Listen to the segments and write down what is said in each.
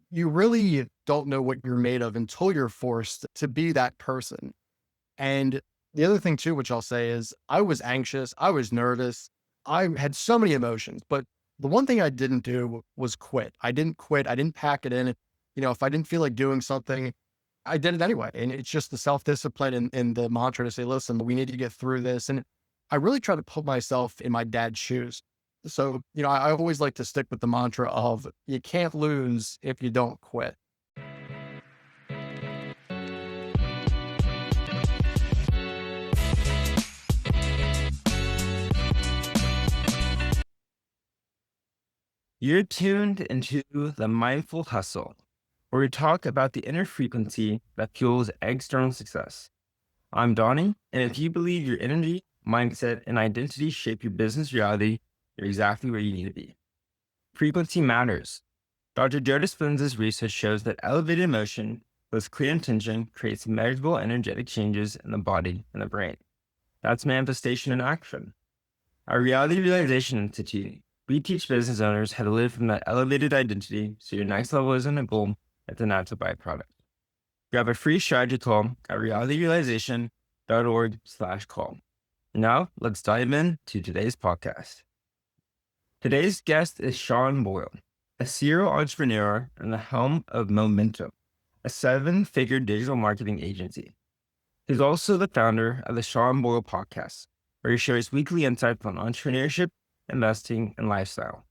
you really don't know what you're made of until you're forced to be that person. And the other thing too, which I'll say is I was anxious, I was nervous, I had so many emotions, but the one thing I didn't do was quit. I didn't quit. I didn't pack it in. If I didn't feel like doing something, I did it anyway. And it's just the self-discipline and the mantra to say, listen, we need to get through this. And I really try to put myself in my dad's shoes. So, I always like to stick with the mantra of you can't lose if you don't quit. You're tuned into the Mindful Hustle, where we talk about the inner frequency that fuels external success. I'm Donnie, and if you believe your energy, mindset, and identity shape your business reality, you're exactly where you need to be. Frequency matters. Dr. Joe Dispenza's research shows that elevated emotion with clear intention creates measurable energetic changes in the body and the brain. That's manifestation in action. Our Reality Realization Institute, we teach business owners how to live from that elevated identity so your next level isn't a goal, it's a natural byproduct. Grab a free strategy call at realityrealization.org/call. Now, let's dive into today's podcast. Today's guest is Sean Boyle, a serial entrepreneur and the helm of Momentum, a 7-figure digital marketing agency. He's also the founder of the Sean Boyle Podcast, where he shares weekly insights on entrepreneurship, investing, and lifestyle.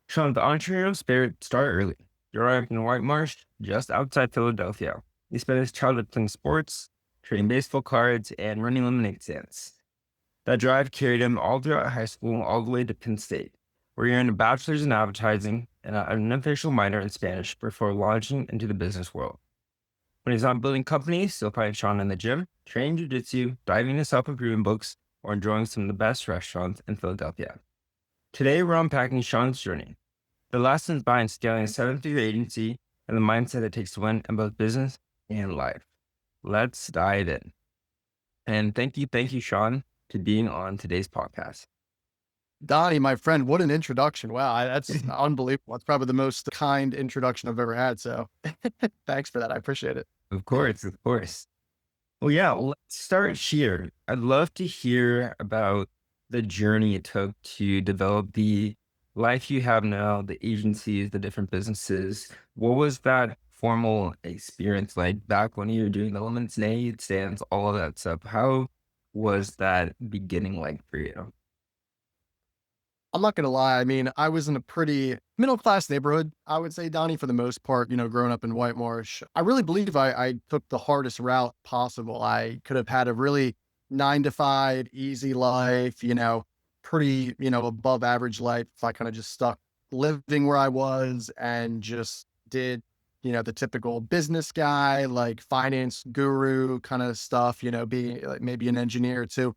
Sean's entrepreneurial spirit started early. Growing up in White Marsh, just outside Philadelphia, he spent his childhood playing sports, trading baseball cards, and running lemonade stands. That drive carried him all throughout high school, all the way to Penn State, where he earned a bachelor's in advertising and an unofficial minor in Spanish before launching into the business world. When he's not building companies, you'll find Sean in the gym, training jiu-jitsu, diving into self-improvement books, or enjoying some of the best restaurants in Philadelphia. Today, we're unpacking Sean's journey, the lessons behind scaling a 7-figure agency, and the mindset it takes to win in both business and life. Let's dive in. And thank you, Sean, to being on today's podcast. Donnie, my friend, what an introduction. Wow, that's unbelievable. That's probably the most kind introduction I've ever had. So thanks for that. I appreciate it. Of course. Well, yeah, let's start here. I'd love to hear about the journey it took to develop the life you have now, the agencies, the different businesses. What was that formal experience like back when you were doing the lemonade stands, all of that stuff? How was that beginning like for you? I'm not going to lie. I mean, I was in a pretty middle class neighborhood, I would say, Donnie, for the most part, growing up in White Marsh. I really believe I took the hardest route possible. I could have had a really 9 to 5, easy life, pretty, above average life if I kind of just stuck living where I was and just did, the typical business guy, like finance guru kind of stuff, be like maybe an engineer too.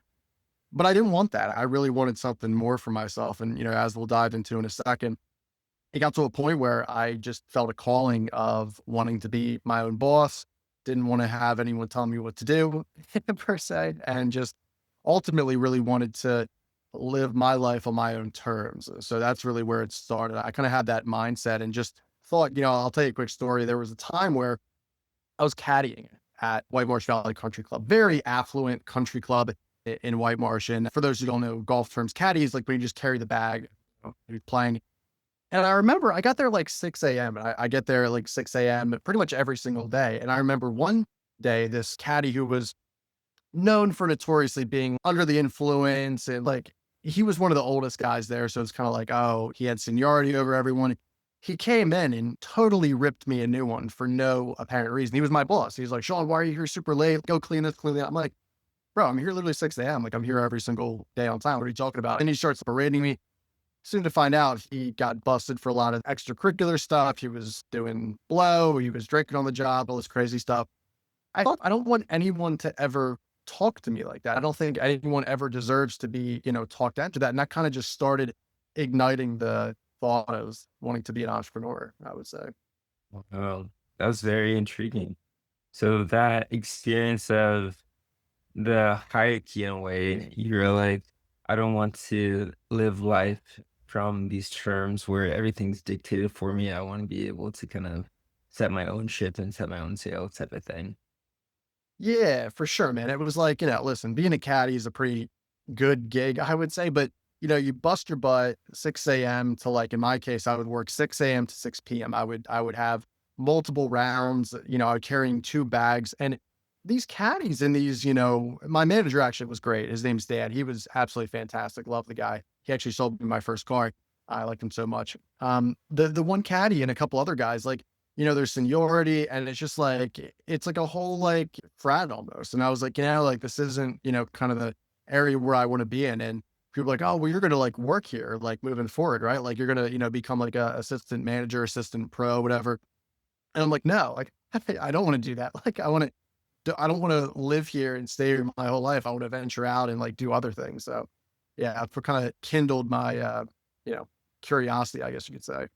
But I didn't want that. I really wanted something more for myself. And, as we'll dive into in a second, it got to a point where I just felt a calling of wanting to be my own boss, didn't want to have anyone tell me what to do per se, and just ultimately really wanted to live my life on my own terms. So that's really where it started. I kind of had that mindset and just thought, I'll tell you a quick story. There was a time where I was caddying at White Marsh Valley Country Club, very affluent country club in White Marsh. And for those who don't know golf terms, caddy is like when you just carry the bag, you're playing. And I remember I got there like 6 a.m. I get there like 6 a.m. pretty much every single day. And I remember one day, this caddy who was known for notoriously being under the influence and like, he was one of the oldest guys there. So it's kind of like, oh, he had seniority over everyone. He came in and totally ripped me a new one for no apparent reason. He was my boss. He's like, Sean, why are you here super late? Go clean this, clean that. I'm like, bro, I'm here literally 6 a.m. Like I'm here every single day on time. What are you talking about? And he starts berating me. Soon to find out, he got busted for a lot of extracurricular stuff. He was doing blow. He was drinking on the job, all this crazy stuff. I thought, I don't want anyone to ever talk to me like that. I don't think anyone ever deserves to be, talked into that. And that kind of just started igniting the thought of wanting to be an entrepreneur, I would say. Well, that was very intriguing. So that experience of the hierarchy in a way, you're like, I don't want to live life from these terms where everything's dictated for me. I want to be able to kind of set my own ship and set my own sail type of thing. Yeah, for sure, man. It was like, listen, being a caddy is a pretty good gig, I would say, but you bust your butt 6 a.m. to, like, in my case, I would work 6 a.m. to 6 p.m. I would have multiple rounds, I was carrying 2 bags. And these caddies and these, my manager actually was great. His name's Dan. He was absolutely fantastic. Love the guy. He actually sold me my first car. I liked him so much. The one caddy and a couple other guys, like, there's seniority, and it's just like, it's like a whole, like, frat almost. And I was like, like, this isn't, kind of the area where I want to be in. And people are like, oh, well, you're going to, like, work here, like, moving forward, right? Like, you're going to, become like a assistant manager, assistant pro, whatever. And I'm like, no, like, I don't want to do that. Like, I don't want to live here and stay here my whole life. I want to venture out and, like, do other things. So yeah, it kind of kindled my, you know, curiosity, I guess you could say.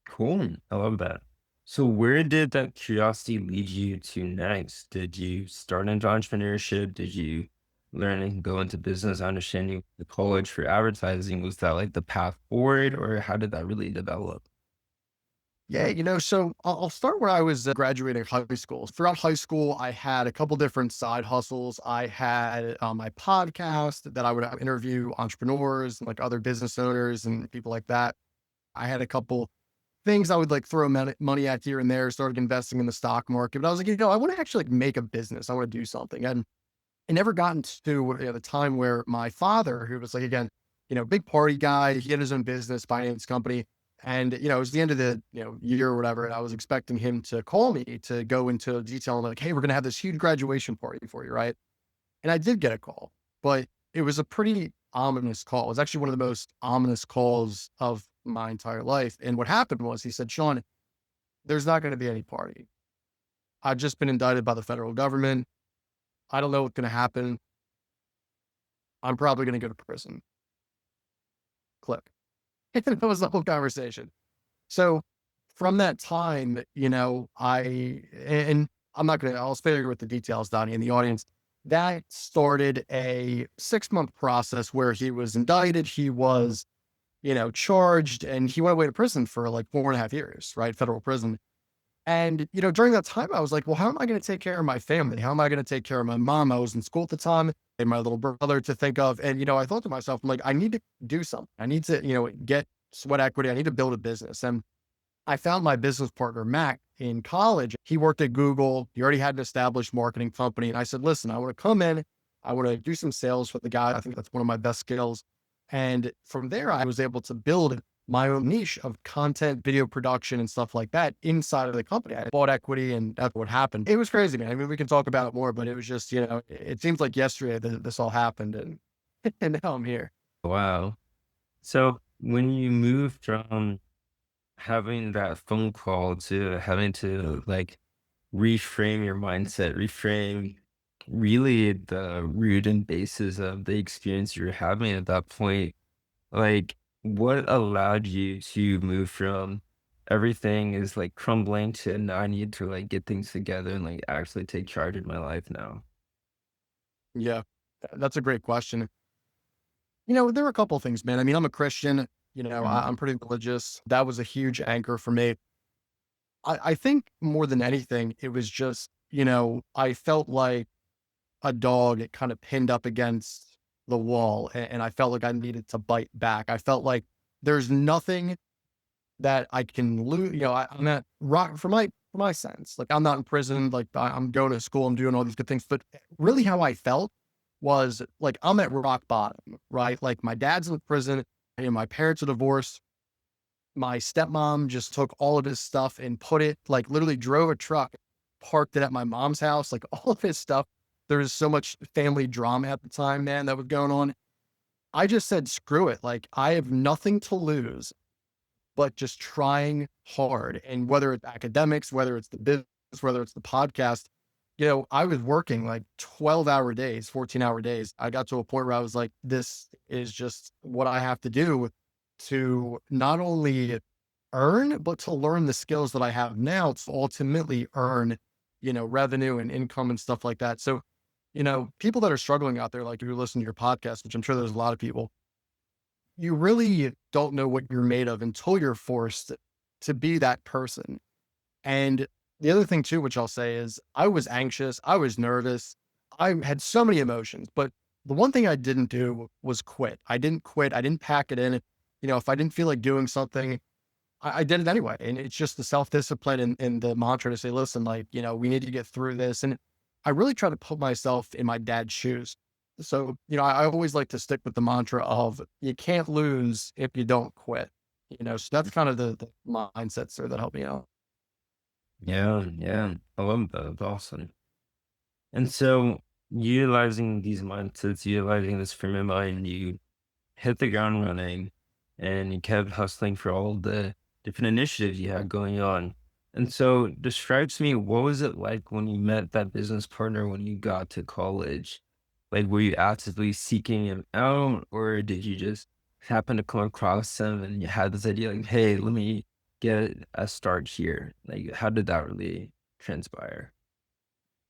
Cool. I love that. So where did that curiosity lead you to next? Did you start into entrepreneurship? Did you learn and go into business? I understand you the college for advertising. Was that like the path forward, or how did that really develop? Yeah, so I'll start where I was graduating high school. Throughout high school, I had a couple different side hustles. I had my podcast that I would interview entrepreneurs and, like, other business owners and people like that. I had a couple things I would, like, throw money at here and there, started investing in the stock market. But I was like, I want to actually, like, make a business. I want to do something. And I never gotten to the time where my father, who was, like, again, big party guy, he had his own business, finance company. And, it was the end of the, year or whatever. And I was expecting him to call me to go into detail and, like, hey, we're going to have this huge graduation party for you. Right. And I did get a call, but it was a pretty ominous call. It was actually one of the most ominous calls of my entire life. And what happened was, he said, Sean, there's not going to be any party. I've just been indicted by the federal government. I don't know what's going to happen. I'm probably going to go to prison. Click. And that was the whole conversation. So from that time, and I'm not going to, I'll spare you with the details, Donnie, in the audience. That started a 6-month process where he was indicted. He was, charged, and he went away to prison for like 4.5 years, right? Federal prison. And, during that time, I was like, well, how am I going to take care of my family? How am I going to take care of my mom? I was in school at the time, and my little brother to think of. And, I thought to myself, I'm like, I need to do something. I need to, get sweat equity. I need to build a business. And I found my business partner, Mac, in college. He worked at Google. He already had an established marketing company. And I said, listen, I want to come in. I want to do some sales for the guy. I think that's one of my best skills. And from there, I was able to build my own niche of content, video production, and stuff like that inside of the company. I bought equity, and that's what happened. It was crazy, man. I mean, we can talk about it more, but it was just, it seems like yesterday that this all happened, and and now I'm here. Wow. So when you moved from having that phone call to having to like reframe your mindset, reframe really the root and basis of the experience you're having at that point, like what allowed you to move from everything is like crumbling to now I need to like get things together and like actually take charge of my life now? Yeah, that's a great question. There are a couple of things, man. I mean, I'm a Christian. I'm pretty religious. That was a huge anchor for me. I think more than anything, it was just, I felt like a dog kind of pinned up against the wall, and I felt like I needed to bite back. I felt like there's nothing that I can lose. I'm at rock for my sense. Like, I'm not in prison. Like, I'm going to school. I'm doing all these good things. But really, how I felt was like I'm at rock bottom, right? Like, my dad's in prison. My parents are divorced. My stepmom just took all of his stuff and put it, like, literally drove a truck, parked it at my mom's house, like, all of his stuff. There was so much family drama at the time, man, that was going on. I just said, screw it. Like, I have nothing to lose but just trying hard. And whether it's academics, whether it's the business, whether it's the podcast, I was working like 12-hour days, 14-hour days. I got to a point where I was like, this is just what I have to do to not only earn, but to learn the skills that I have now to ultimately earn, revenue and income and stuff like that. So, people that are struggling out there, like, who listen to your podcast, which I'm sure there's a lot of people, you really don't know what you're made of until you're forced to be that person. And the other thing too, which I'll say is I was anxious, I was nervous, I had so many emotions, but the one thing I didn't do was quit. I didn't quit. I didn't pack it in. If I didn't feel like doing something, I did it anyway. And it's just the self-discipline and the mantra to say, listen, like, we need to get through this. And I really try to put myself in my dad's shoes. So, I always like to stick with the mantra of you can't lose if you don't quit. So that's kind of the mindsets there that help me out. Yeah, yeah. I love that. That's awesome. And so utilizing these mindsets, utilizing this frame of mind, you hit the ground running and you kept hustling for all the different initiatives you had going on. And so describe to me, what was it like when you met that business partner when you got to college? Like, were you actively seeking him out, or did you just happen to come across him and you had this idea like, hey, let me get a start here? Like, how did that really transpire?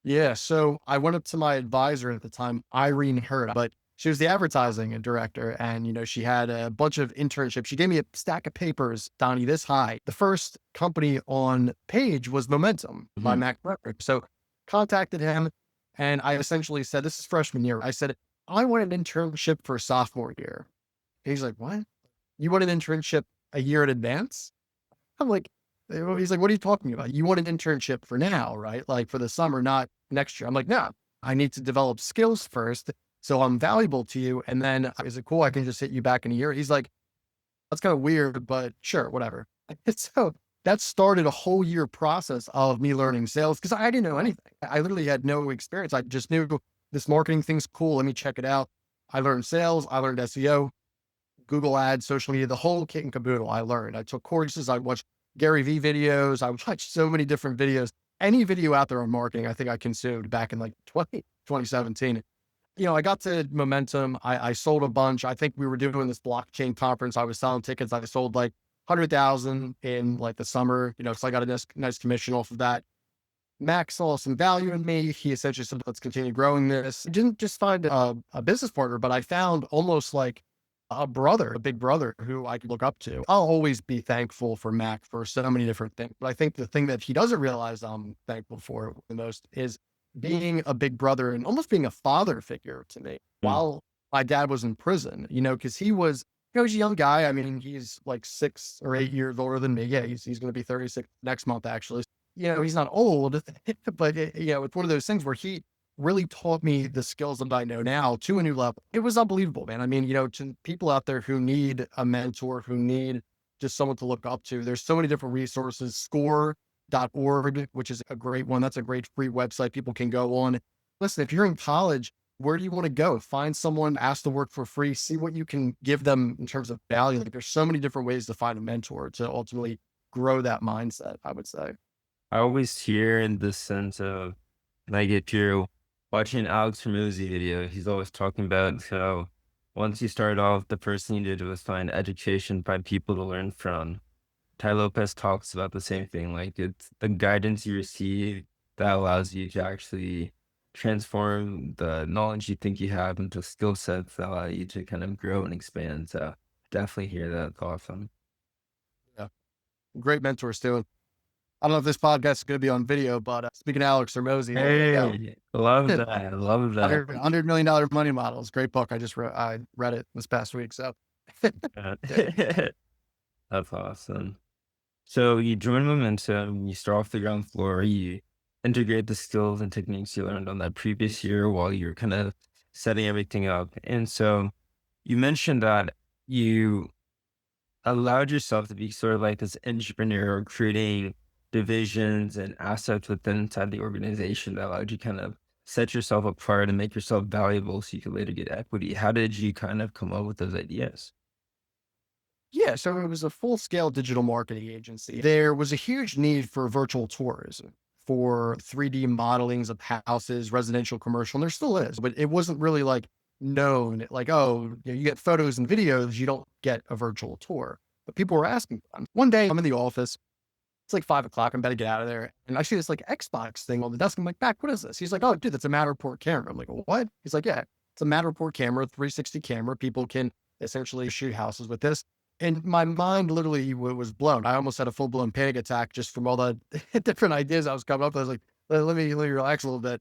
Yeah. So I went up to my advisor at the time, Irene Hurd, but she was the advertising director. And, she had a bunch of internships. She gave me a stack of papers, Donnie, this high. The first company on page was Momentum by Mhm. Mac Weber. So contacted him and I essentially said, this is freshman year. I said, I want an internship for sophomore year. He's like, what? You want an internship a year in advance? I'm like, he's like, what are you talking about? You want an internship for now, right? Like for the summer, not next year. I'm like, no, I need to develop skills first. So I'm valuable to you. And then is it cool? I can just hit you back in a year. He's like, that's kind of weird, but sure, whatever. So that started a whole year process of me learning sales because I didn't know anything. I literally had no experience. I just knew this marketing thing's cool. Let me check it out. I learned sales. I learned SEO. Google ads, social media, the whole kit and caboodle I learned. I took courses, I watched Gary Vee videos, I watched so many different videos. Any video out there on marketing, I think I consumed back in like 2017. I got to Momentum. I sold a bunch. I think we were doing this blockchain conference. I was selling tickets. I sold like 100,000 in like the summer, so I got a nice commission off of that. Max saw some value in me. He essentially said, let's continue growing this. I didn't just find a business partner, but I found almost like a brother, a big brother who I could look up to. I'll always be thankful for Mac for so many different things. But I think the thing that he doesn't realize I'm thankful for the most is being a big brother and almost being a father figure to me Mm. while my dad was in prison, because he was, he's a young guy. I mean, he's like 6 or 8 years older than me. Yeah, he's going to be 36 next month, actually. He's not old, but it's one of those things where he really taught me the skills that I know now to a new level. It was unbelievable, man. I mean, to people out there who need a mentor, who need just someone to look up to, there's so many different resources. Score.org, which is a great one. That's a great free website people can go on. Listen, if you're in college, where do you want to go? Find someone, ask to work for free, see what you can give them in terms of value. Like there's so many different ways to find a mentor to ultimately grow that mindset, I would say. I always hear in the sense of, like, if you're watching Alex Ramosi video, he's always talking about how once you start off, the first thing you did was find education, find people to learn from. Ty Lopez talks about the same thing. Like, it's the guidance you receive that allows you to actually transform the knowledge you think you have into skill sets that allow you to kind of grow and expand. So definitely hear that. It's awesome. Yeah. Great mentors too. I don't know if this podcast is going to be on video, but speaking of Alex Hormozy, there you go. Hey, love that. Love that. $100 million money models. Great book. I read it this past week. So yeah. That's awesome. So you join Momentum, you start off the ground floor, you integrate the skills and techniques you learned on that previous year while you're kind of setting everything up. And so you mentioned that you allowed yourself to be sort of like this entrepreneur, creating divisions and assets within inside the organization that allowed you kind of set yourself apart and make yourself valuable so you could later get equity. How did you kind of come up with those ideas? Yeah, so it was a full-scale digital marketing agency. There was a huge need for virtual tours, for 3D modelings of houses, residential, commercial, and there still is, but it wasn't really like known, like, oh, you get photos and videos, you don't get a virtual tour. But people were asking. One day I'm in the office, it's like 5 o'clock, I'm about to get out of there. And I see this like Xbox thing on the desk. I'm like, Mac, what is this? He's like, oh, dude, that's a Matterport camera. I'm like, what? He's like, yeah, it's a Matterport camera, 360 camera. People can essentially shoot houses with this. And my mind literally was blown. I almost had a full blown panic attack just from all the different ideas I was coming up with. I was like, let me relax a little bit.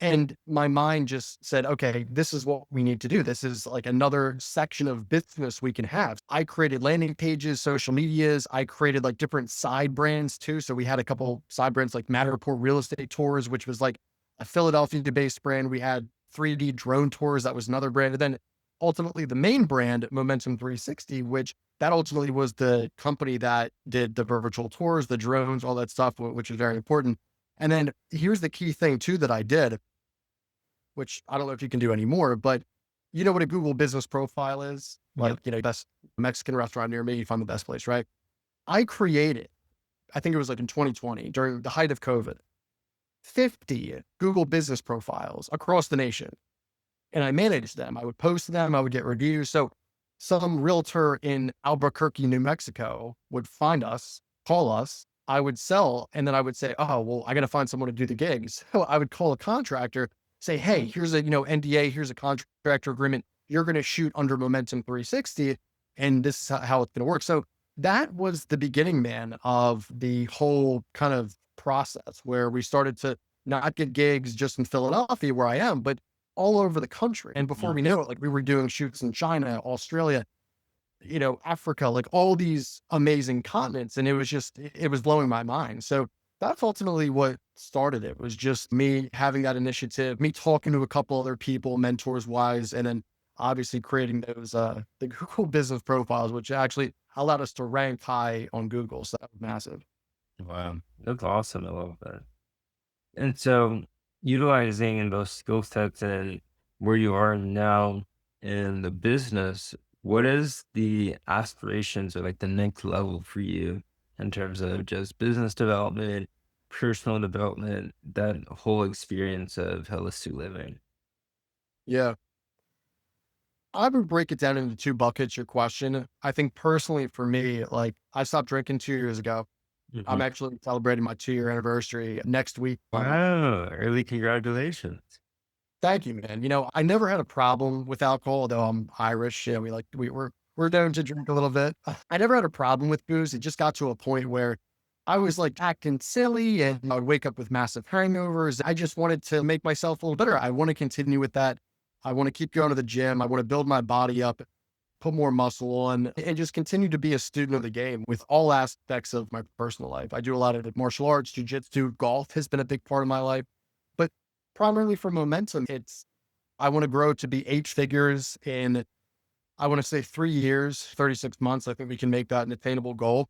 And my mind just said, okay, this is what we need to do. This is like another section of business we can have. I created landing pages, social medias. I created like different side brands too. So we had a couple side brands like Matterport Real Estate Tours, which was like a Philadelphia based brand. We had 3D drone tours. That was another brand. And then ultimately the main brand, Momentum 360, which that ultimately was the company that did the virtual tours, the drones, all that stuff, which is very important. And then here's the key thing too that I did, which I don't know if you can do anymore, but you know what a Google business profile is? Like, Yep. best Mexican restaurant near me, you find the best place, right? I created, I think it was like in 2020 during the height of COVID, 50 Google business profiles across the nation. And I managed them. I would post them, I would get reviews. So some realtor in Albuquerque, New Mexico would find us, call us, I would sell, and then I would say, oh, well, I got to find someone to do the gigs. So I would call a contractor, say, hey, here's a, NDA, here's a contractor agreement. You're going to shoot under Momentum 360, and this is how it's going to work. So that was the beginning, man, of the whole kind of process where we started to not get gigs just in Philadelphia where I am, but all over the country. And before Yeah. we knew it, like we were doing shoots in China, Australia, Africa, like all these amazing continents. And it was just, it was blowing my mind. So that's ultimately what started it, was just me having that initiative, me talking to a couple other people, mentors wise, and then obviously creating those, the Google business profiles, which actually allowed us to rank high on Google. So that was massive. Wow. That's awesome. I love that. And so utilizing those skill sets and where you are now in the business, what is the aspirations or like the next level for you in terms of just business development, personal development, that whole experience of holistic living? Yeah. I would break it down into two buckets, your question. I think personally for me, like I stopped drinking 2 years ago. I'm Mhm. actually celebrating my 2-year anniversary next week. Wow. Early congratulations. Thank you, man. I never had a problem with alcohol, though I'm Irish. Yeah, we're known to drink a little bit. I never had a problem with booze. It just got to a point where I was like acting silly and I would wake up with massive hangovers. I just wanted to make myself a little better. I want to continue with that. I want to keep going to the gym. I want to build my body up, put more muscle on, and just continue to be a student of the game with all aspects of my personal life. I do a lot of martial arts, jujitsu, golf has been a big part of my life, but primarily for momentum, I want to grow to be 8 figures in, I want to say 3 years, 36 months. I think we can make that an attainable goal.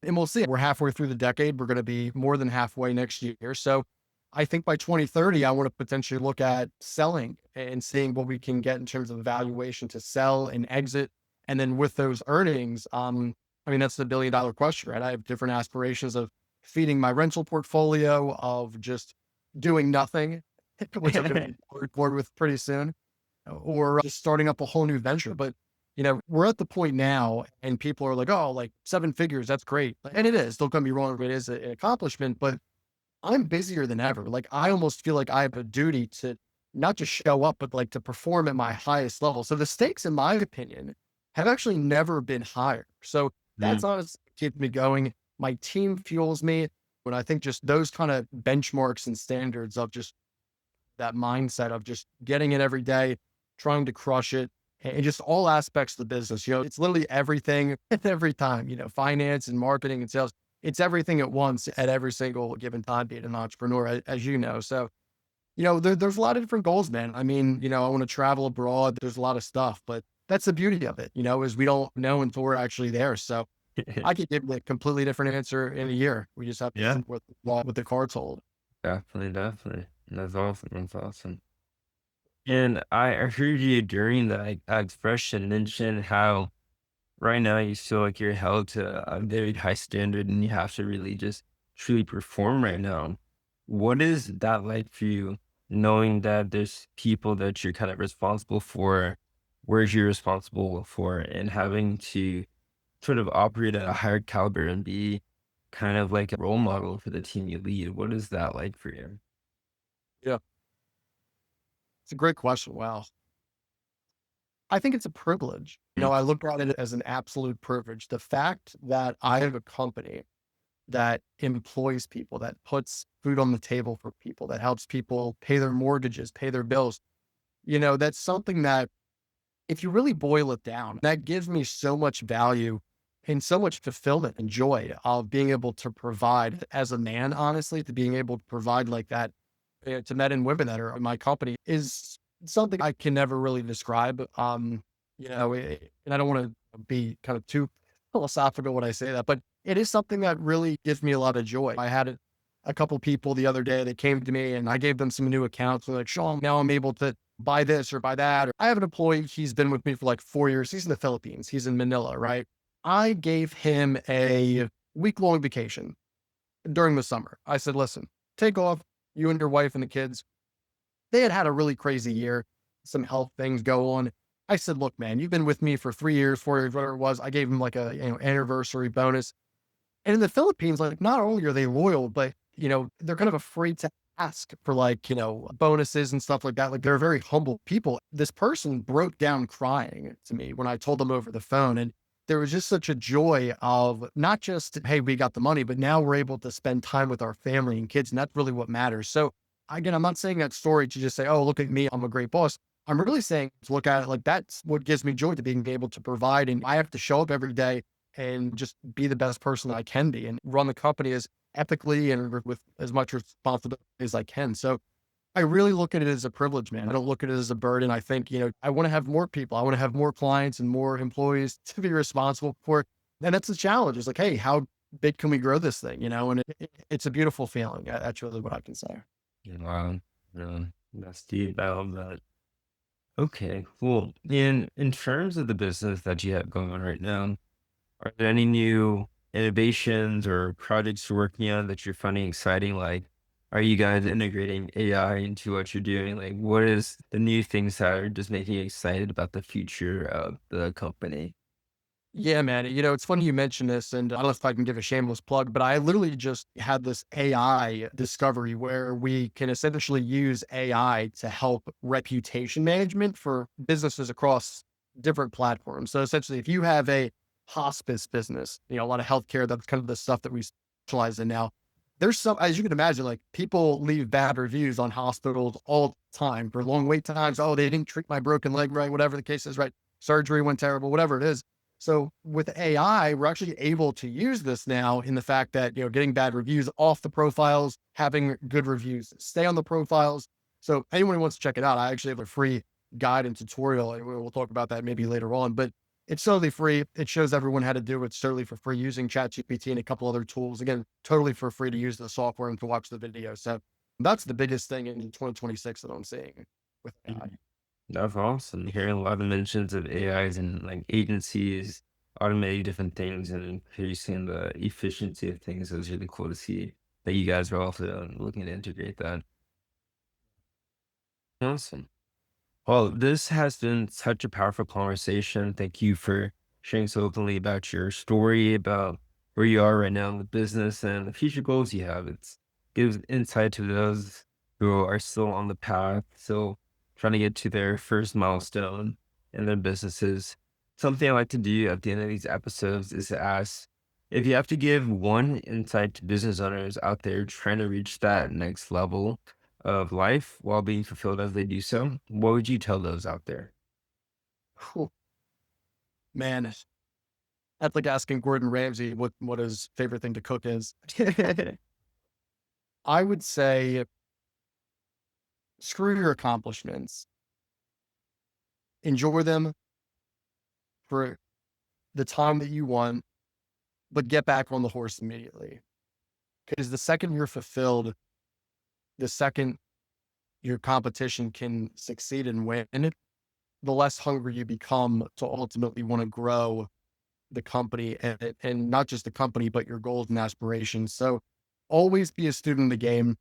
And we'll see. We're halfway through the decade. We're going to be more than halfway next year. So I think by 2030, I want to potentially look at selling and seeing what we can get in terms of valuation to sell and exit. And then with those earnings, I mean, that's the $1 billion question, right? I have different aspirations of feeding my rental portfolio, of just doing nothing, which I'm going to be bored with pretty soon, or just starting up a whole new venture. But we're at the point now, and people are like, "Oh, like 7 figures, that's great," and it is. Don't get me wrong, it is an accomplishment. But I'm busier than ever. Like I almost feel like I have a duty to not just show up, but like to perform at my highest level. So the stakes, in my opinion, have actually never been higher. So that's Mm. honestly keeps me going. My team fuels me. When I think just those kind of benchmarks and standards of just that mindset of just getting it every day, trying to crush it, and just all aspects of the business. It's literally everything at every time, finance and marketing and sales. It's everything at once at every single given time, being an entrepreneur, as you know. So, there's a lot of different goals, man. I mean, I want to travel abroad. There's a lot of stuff, but that's the beauty of it, is we don't know until we're actually there. So I could give you a completely different answer in a year. We just have to Yeah, see what the cards hold. definitely, definitely. That's awesome. That's awesome. And I heard you during that expression mention how right now you feel like you're held to a very high standard and you have to really just truly perform right now. What is that like for you, knowing that there's people that you're kind of responsible for, whereas you're responsible for, and having to sort of operate at a higher caliber and be kind of like a role model for the team you lead? What is that like for you? Yeah, it's a great question. Wow. I think it's a privilege. Mm. I look at it as an absolute privilege. The fact that I have a company that employs people, that puts food on the table for people, that helps people pay their mortgages, pay their bills, that's something that if you really boil it down, that gives me so much value and so much fulfillment and joy of being able to provide as a man, honestly, to being able to provide like that to men and women that are in my company is something I can never really describe. And I don't want to be kind of too philosophical when I say that, but it is something that really gives me a lot of joy. I had a couple people the other day that came to me and I gave them some new accounts. They're like, Sean, now I'm able to buy this or buy that. Or I have an employee, he's been with me for like 4 years. He's in the Philippines, he's in Manila, right? I gave him a week-long vacation during the summer. I said, listen, take off, you and your wife and the kids. They had a really crazy year, some health things go on. I said, look, man, you've been with me for 3 years, 4 years, whatever it was. I gave him like a anniversary bonus. And in the Philippines, like not only are they loyal, but they're kind of afraid to ask for like, bonuses and stuff like that. Like they're very humble people. This person broke down crying to me when I told them over the phone. And there was just such a joy of not just, hey, we got the money, but now we're able to spend time with our family and kids. And that's really what matters. So again, I'm not saying that story to just say, oh, look at me, I'm a great boss. I'm really saying to look at it like that's what gives me joy to being able to provide. And I have to show up every day and just be the best person I can be and run the company as ethically and with as much responsibility as I can. So I really look at it as a privilege, man. I don't look at it as a burden. I think, I want to have more people. I want to have more clients and more employees to be responsible for. And that's the challenge. It's like, hey, how big can we grow this thing? And it's a beautiful feeling. That's really what I can say. Wow. Yeah, that's deep. I love that. Okay, cool. In terms of the business that you have going on right now, are there any new innovations or projects you're working on that you're finding exciting? Like, are you guys integrating AI into what you're doing? Like, what is the new things that are just making you excited about the future of the company? Yeah, man. It's funny you mentioned this, and I don't know if I can give a shameless plug, but I literally just had this AI discovery where we can essentially use AI to help reputation management for businesses across different platforms. So essentially, if you have a hospice business, a lot of healthcare, that's kind of the stuff that we specialize in now. There's some, as you can imagine, like people leave bad reviews on hospitals all the time for long wait times. Oh, they didn't treat my broken leg right, whatever the case is, right? Surgery went terrible, whatever it is. So with AI, we're actually able to use this now in the fact that, getting bad reviews off the profiles, having good reviews, stay on the profiles. So anyone who wants to check it out, I actually have a free guide and tutorial, and we'll talk about that maybe later on, but it's totally free. It shows everyone how to do it. It's totally for free using ChatGPT and a couple other tools. Again, totally for free to use the software and to watch the video. So that's the biggest thing in 2026 that I'm seeing with AI. Mhm. That's awesome. Hearing a lot of mentions of AIs and like agencies automating different things and increasing the efficiency of things is really cool to see that you guys are also looking to integrate that. Awesome. Well, this has been such a powerful conversation. Thank you for sharing so openly about your story, about where you are right now in the business and the future goals you have. It's gives insight to those who are still on the path, still trying to get to their first milestone in their businesses. Something I like to do at the end of these episodes is to ask if you have to give one insight to business owners out there trying to reach that next level of life while being fulfilled as they do so, what would you tell those out there? Whew, man, that's like asking Gordon Ramsay what his favorite thing to cook is. I would say screw your accomplishments. Enjoy them for the time that you want, but get back on the horse immediately. Because the second you're fulfilled, the second your competition can succeed and win, the less hungry you become to ultimately want to grow the company and not just the company, but your goals and aspirations. So always be a student of the game,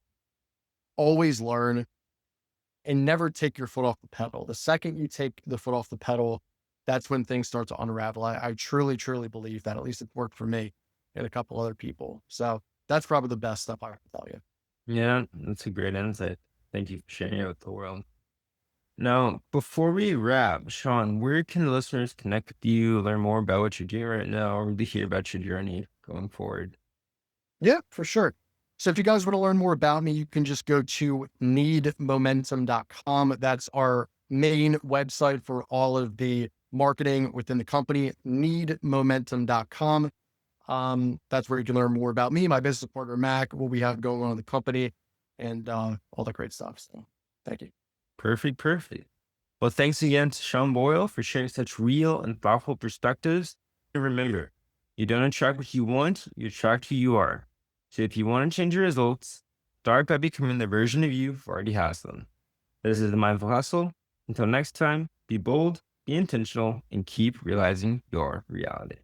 always learn, and never take your foot off the pedal. The second you take the foot off the pedal, that's when things start to unravel. I truly, truly believe that. At least it worked for me and a couple other people. So that's probably the best stuff I can tell you. Yeah, that's a great insight. Thank you for sharing it with the world. Now, before we wrap, Sean, where can listeners connect with you, learn more about what you're doing right now, or really hear about your journey going forward? Yeah, for sure. So if you guys want to learn more about me, you can just go to needmomentum.com. That's our main website for all of the marketing within the company, needmomentum.com. That's where you can learn more about me, my business partner, Mac, what we have going on in the company, and all the great stuff. So thank you. Perfect, perfect. Well, thanks again to Sean Boyle for sharing such real and thoughtful perspectives. And remember, you don't attract what you want, you attract who you are. So if you want to change your results, start by becoming the version of you who already has them. This is the Mindful Hustle. Until next time, be bold, be intentional, and keep realizing your reality.